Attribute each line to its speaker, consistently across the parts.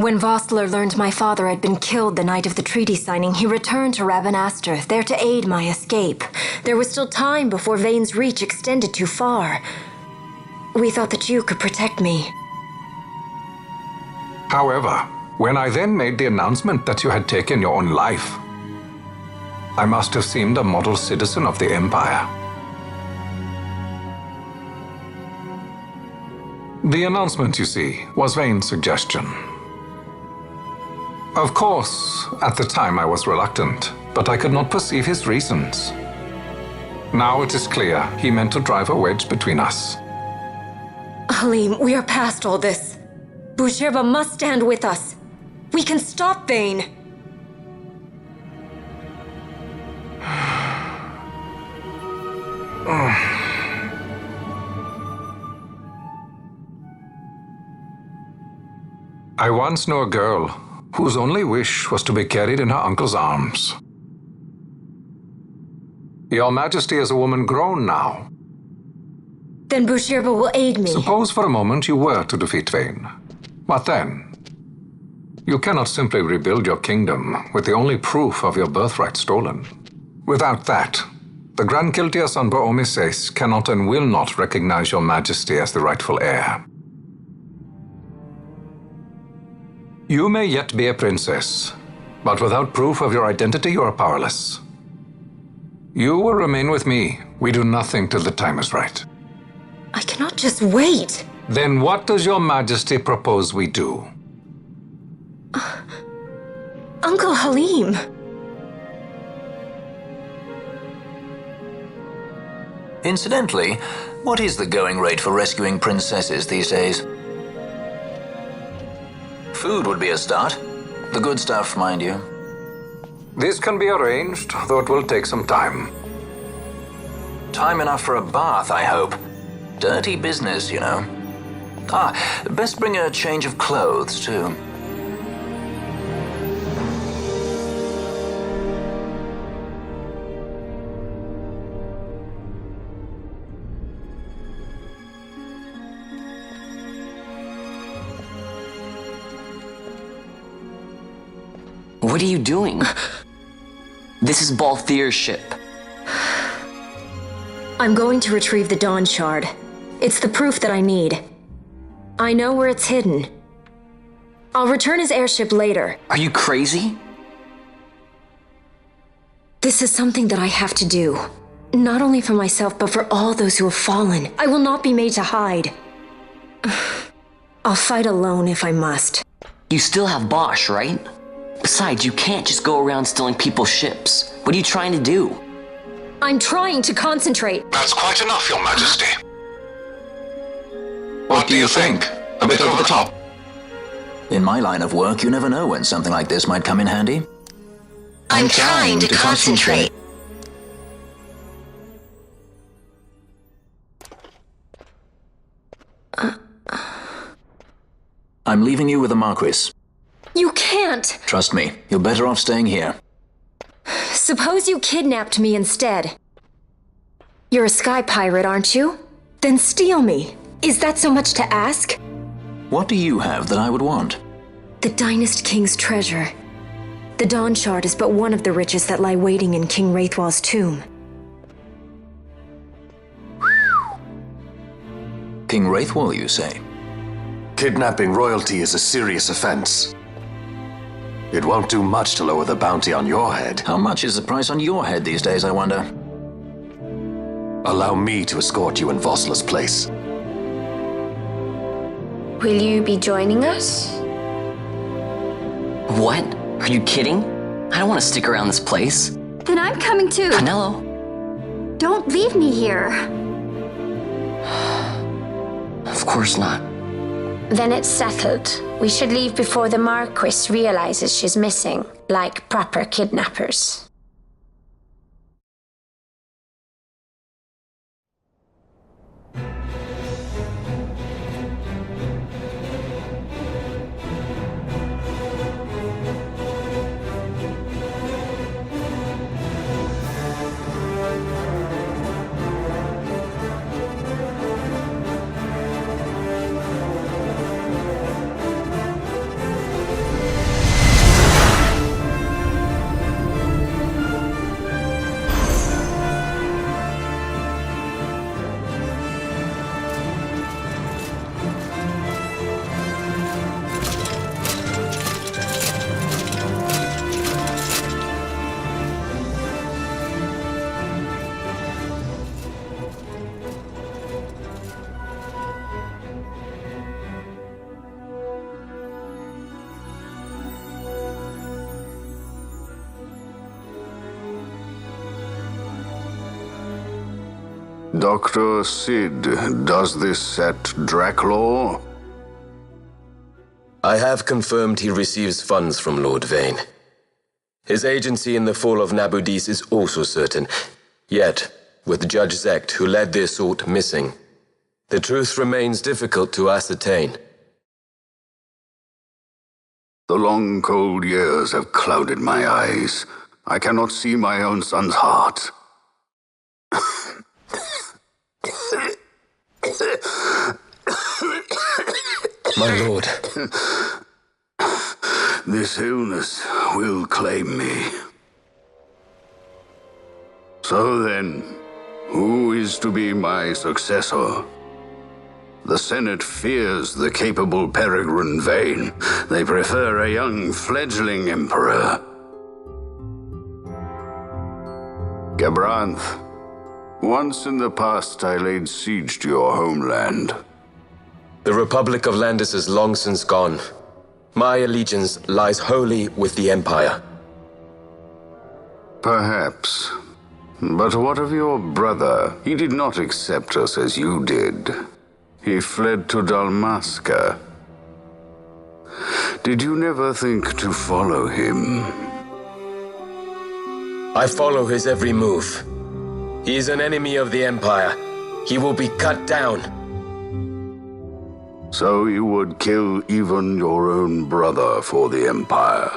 Speaker 1: When Vossler learned my father had been killed the night of the treaty signing, he returned to Ravenaster, there to aid my escape. There was still time before Vane's reach extended too far. We thought that you could protect me.
Speaker 2: However, when I then made the announcement that you had taken your own life, I must have seemed a model citizen of the Empire. The announcement, you see, was Vane's suggestion. Of course, at the time I was reluctant, but I could not perceive his reasons. Now it is clear he meant to drive a wedge between us.
Speaker 1: Halim, we are past all this. Busherba must stand with us. We can stop Vane.
Speaker 2: I once knew a girl whose only wish was to be carried in her uncle's arms. Your Majesty is a woman grown now.
Speaker 1: Then Busherba will aid me.
Speaker 2: Suppose for a moment you were to defeat Vane. What then? You cannot simply rebuild your kingdom with the only proof of your birthright stolen. Without that, the Grand Kiltias on Bo-Omises cannot and will not recognize your Majesty as the rightful heir. You may yet be a princess, but without proof of your identity, you are powerless. You will remain with me. We do nothing till the time is right.
Speaker 1: I cannot just wait.
Speaker 2: Then what does your Majesty propose we do?
Speaker 1: Uncle Halim.
Speaker 3: Incidentally, what is the going rate for rescuing princesses these days? Food would be a start. The good stuff, mind you.
Speaker 2: This can be arranged, though it will take some time.
Speaker 3: Time enough for a bath, I hope. Dirty business, you know. Best bring a change of clothes, too.
Speaker 4: What are you doing? This is Balthier's ship.
Speaker 1: I'm going to retrieve the Dawn Shard. It's the proof that I need. I know where it's hidden. I'll return his airship later.
Speaker 4: Are you crazy?
Speaker 1: This is something that I have to do. Not only for myself, but for all those who have fallen. I will not be made to hide. I'll fight alone if I must.
Speaker 4: You still have Bosch, right? Besides, you can't just go around stealing people's ships. What are you trying to do?
Speaker 1: I'm trying to concentrate.
Speaker 2: That's quite enough, Your Majesty. What do you think? A bit over the top?
Speaker 3: In my line of work, you never know when something like this might come in handy.
Speaker 1: I'm trying to concentrate.
Speaker 3: I'm leaving you with the Marquis.
Speaker 1: You can't!
Speaker 3: Trust me, you're better off staying here.
Speaker 1: Suppose you kidnapped me instead. You're a sky pirate, aren't you? Then steal me. Is that so much to ask?
Speaker 3: What do you have that I would want?
Speaker 1: The Dynast King's treasure. The Dawn Shard is but one of the riches that lie waiting in King Wraithwall's tomb.
Speaker 3: King Wraithwall, you say?
Speaker 5: Kidnapping royalty is a serious offense. It won't do much to lower the bounty on your head.
Speaker 3: How much is the price on your head these days, I wonder?
Speaker 5: Allow me to escort you in Vossler's place.
Speaker 6: Will you be joining us?
Speaker 4: What? Are you kidding? I don't want to stick around this place.
Speaker 6: Then I'm coming too.
Speaker 4: Canelo?
Speaker 6: Don't leave me here.
Speaker 4: Of course not.
Speaker 6: Then it's settled. We should leave before the Marquis realizes she's missing, like proper kidnappers.
Speaker 7: Dr. Sid, does this set Draclaw?
Speaker 8: I have confirmed he receives funds from Lord Vane. His agency in the fall of Nabudis is also certain. Yet, with Judge Zekt, who led the assault, missing, the truth remains difficult to ascertain.
Speaker 7: The long, cold years have clouded my eyes. I cannot see my own son's heart.
Speaker 8: My lord.
Speaker 7: This illness will claim me. So then, who is to be my successor? The Senate fears the capable Peregrine Vane. They prefer a young, fledgling emperor. Gabranth, once in the past I laid siege to your homeland.
Speaker 8: The Republic of Landis is long since gone. My allegiance lies wholly with the Empire.
Speaker 7: Perhaps. But what of your brother? He did not accept us as you did. He fled to Dalmasca. Did you never think to follow him?
Speaker 8: I follow his every move. He is an enemy of the Empire. He will be cut down.
Speaker 7: So you would kill even your own brother for the Empire.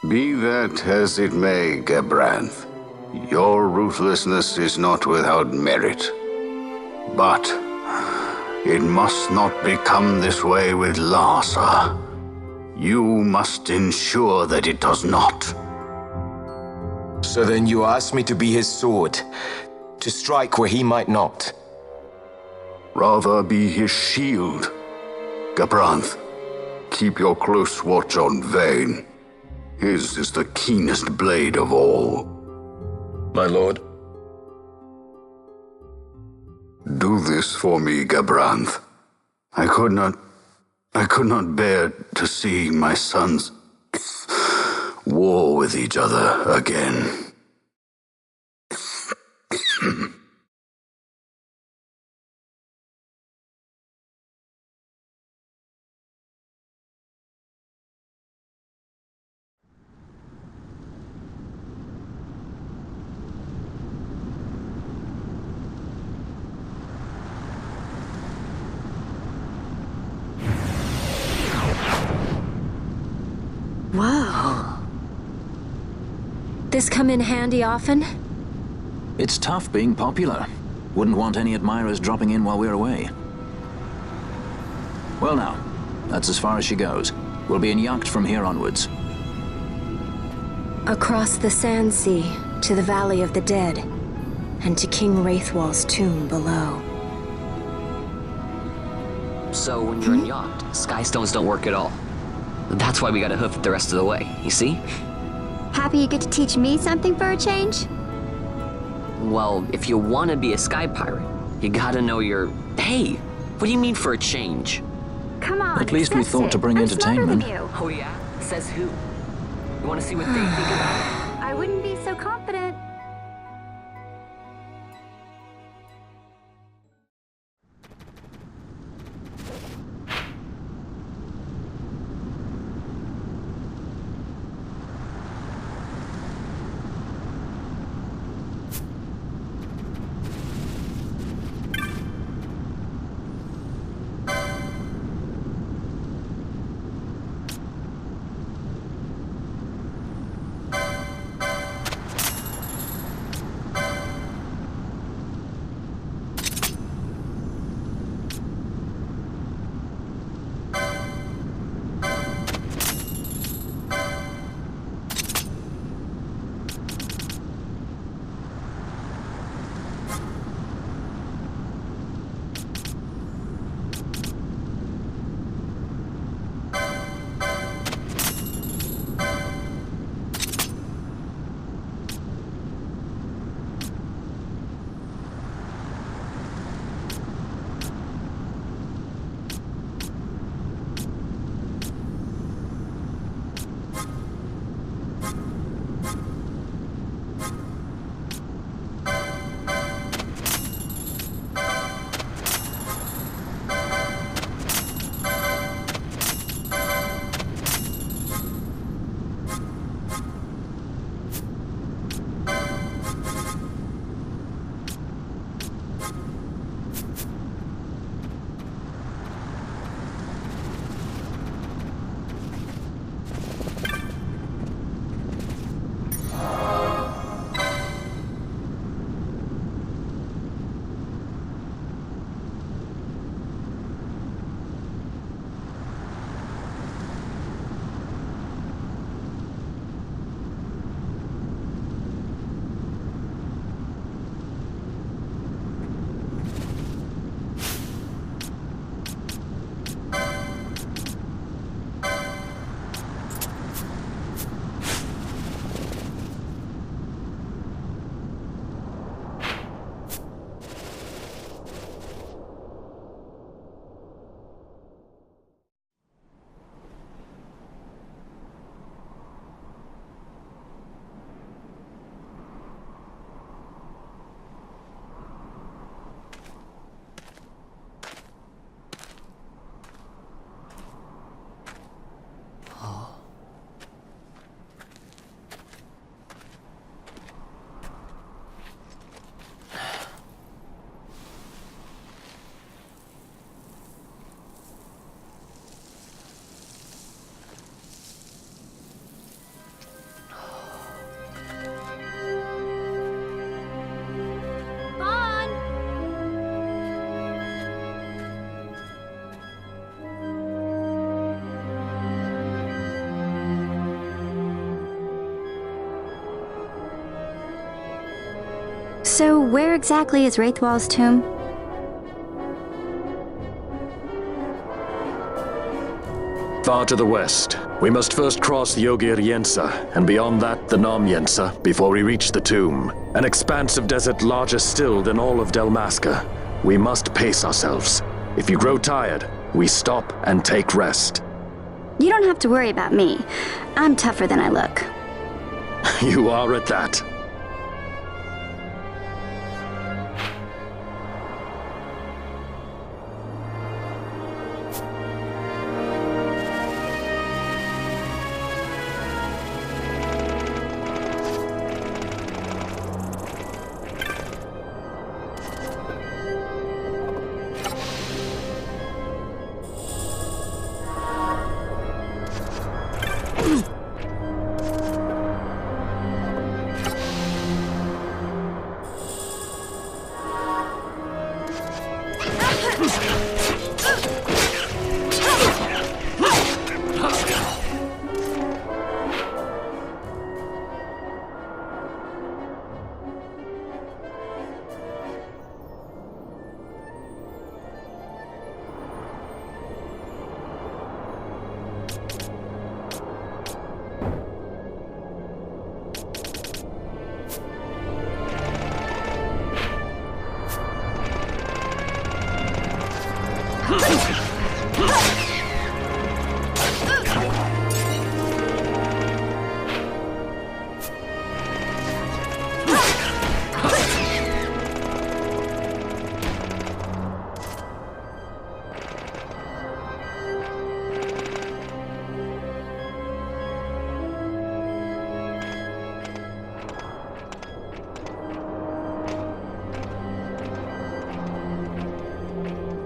Speaker 7: Be that as it may, Gabranth, your ruthlessness is not without merit. But it must not become this way with Larsa. You must ensure that it does not.
Speaker 8: So then you ask me to be his sword, to strike where he might not.
Speaker 7: Rather be his shield. Gabranth, keep your close watch on Vane. His is the keenest blade of all.
Speaker 8: My lord.
Speaker 7: Do this for me, Gabranth. I could not bear to see my sons war with each other again.
Speaker 1: Whoa. This come in handy often?
Speaker 3: It's tough being popular. Wouldn't want any admirers dropping in while we're away. Well now, that's as far as she goes. We'll be in yacht from here onwards.
Speaker 1: Across the Sand Sea, to the Valley of the Dead, and to King Wraithwall's tomb below.
Speaker 4: So when you're in yacht, skystones don't work at all. That's why we gotta hoof it the rest of the way, you see?
Speaker 9: Happy you get to teach me something for a change?
Speaker 4: Well, if you want to be a sky pirate, you gotta know your... Hey, what do you mean for a change?
Speaker 9: Come on,
Speaker 3: At least we
Speaker 9: accept
Speaker 3: thought
Speaker 9: it.
Speaker 3: to bring
Speaker 9: I'm
Speaker 3: entertainment.
Speaker 9: smarter than you.
Speaker 4: Oh yeah? Says who? You want to see what they think about it?
Speaker 9: I wouldn't be so confident. So, where exactly is Wraithwall's tomb?
Speaker 5: Far to the west. We must first cross the Yogir Yensa, and beyond that, the Nam Yensa, before we reach the tomb. An expanse of desert larger still than all of Dalmasca. We must pace ourselves. If you grow tired, we stop and take rest.
Speaker 9: You don't have to worry about me. I'm tougher than I look.
Speaker 5: You are at that.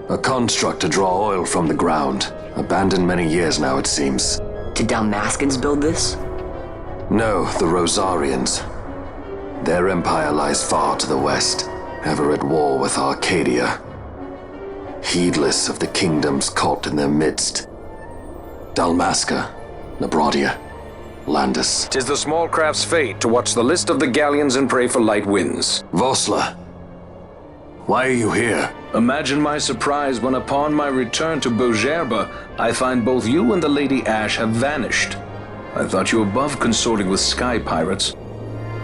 Speaker 5: A construct to draw oil from the ground. Abandoned many years now, it seems.
Speaker 4: Did Dalmascans build this?
Speaker 5: No, the Rosarians. Their empire lies far to the west, ever at war with Arcadia. Heedless of the kingdoms caught in their midst. Dalmasca, Nabrodia, Landis.
Speaker 10: 'Tis the small craft's fate to watch the list of the galleons and pray for light winds.
Speaker 5: Vosla, why are you here?
Speaker 10: Imagine my surprise when upon my return to Bogerba, I find both you and the Lady Ashe have vanished. I thought you above consorting with sky pirates.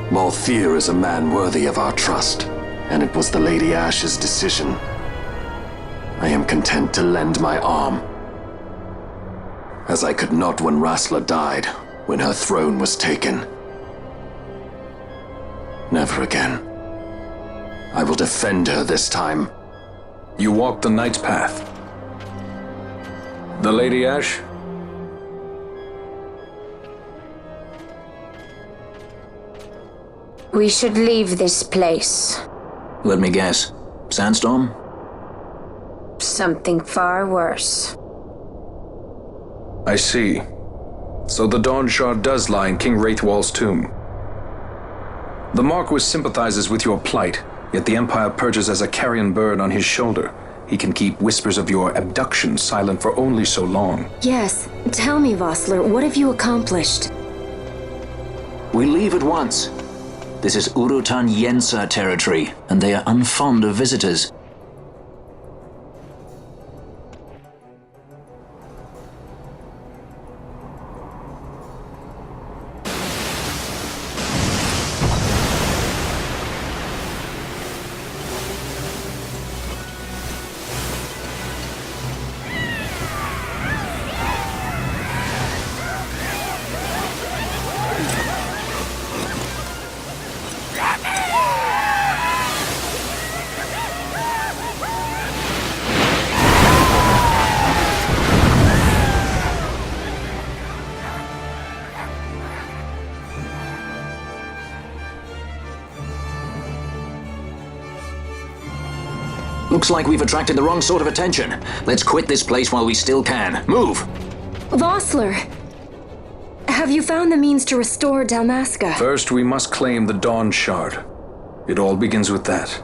Speaker 5: Malthir is a man worthy of our trust, and it was the Lady Ashe's decision. I am content to lend my arm, as I could not when Rasla died, when her throne was taken. Never again. I will defend her this time.
Speaker 10: You walked the Knight's path. The Lady Ashe?
Speaker 6: We should leave this place.
Speaker 3: Let me guess. Sandstorm?
Speaker 6: something far worse.
Speaker 10: I see. So the Dawn Shard does lie in King Wraithwall's tomb. The Marquis sympathizes with your plight, yet the Empire perches as a carrion bird on his shoulder. He can keep whispers of your abduction silent for only so long.
Speaker 1: Yes. Tell me, Vossler, what have you accomplished?
Speaker 3: We leave at once. This is Urutan Yensa territory, and they are unfond of visitors. Looks like we've attracted the wrong sort of attention. Let's quit this place while we still can. Move!
Speaker 1: Vossler! Have you found the means to restore Dalmasca?
Speaker 10: First, we must claim the Dawn Shard. It all begins with that.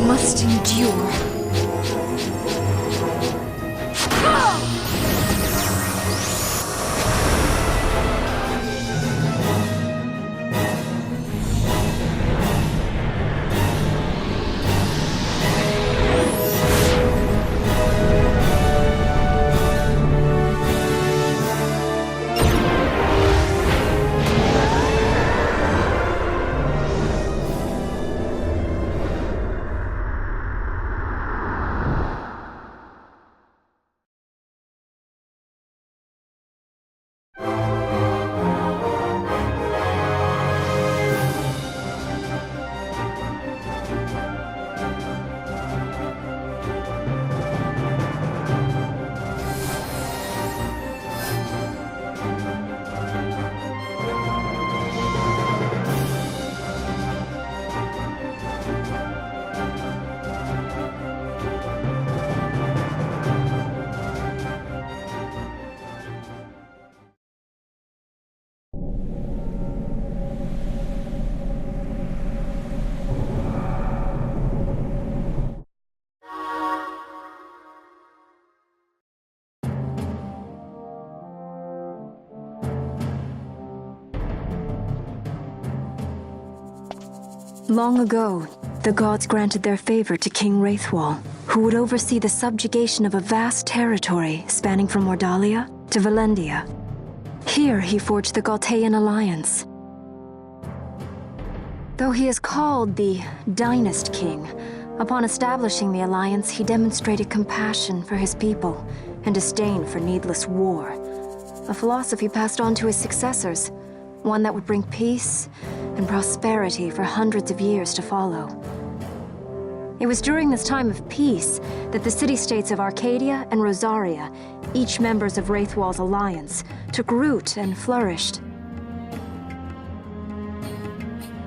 Speaker 1: must endure. Long ago, the gods granted their favor to King Wraithwall, who would oversee the subjugation of a vast territory spanning from Mordalia to Valendia. Here he forged the Galtean Alliance. Though he is called the Dynast King, upon establishing the alliance, he demonstrated compassion for his people and disdain for needless war. A philosophy passed on to his successors, one that would bring peace and prosperity for hundreds of years to follow. It was during this time of peace that the city-states of Arcadia and Rosaria, each members of Wraithwall's alliance, took root and flourished.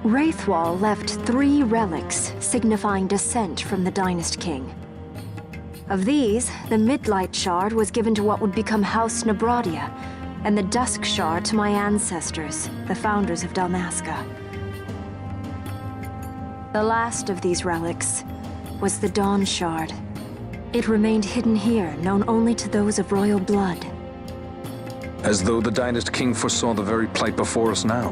Speaker 1: Wraithwall left 3 relics signifying descent from the Dynast King. Of these, the Midlight Shard was given to what would become House Nabradia, and the Dusk Shard to my ancestors, the founders of Dalmasca. The last of these relics was the Dawn Shard. It remained hidden here, known only to those of royal blood.
Speaker 10: As though the Dynast King foresaw the very plight before us now.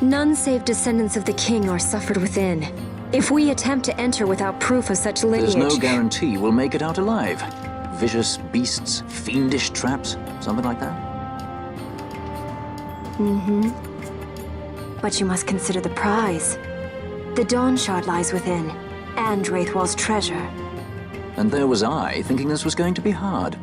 Speaker 1: None save descendants of the king are suffered within. If we attempt to enter without proof of such lineage...
Speaker 3: There's no guarantee we'll make it out alive. Vicious beasts, fiendish traps, something like that?
Speaker 1: But you must consider the prize. The Dawn Shard lies within, and Wraithwall's treasure.
Speaker 3: And there was I, thinking this was going to be hard.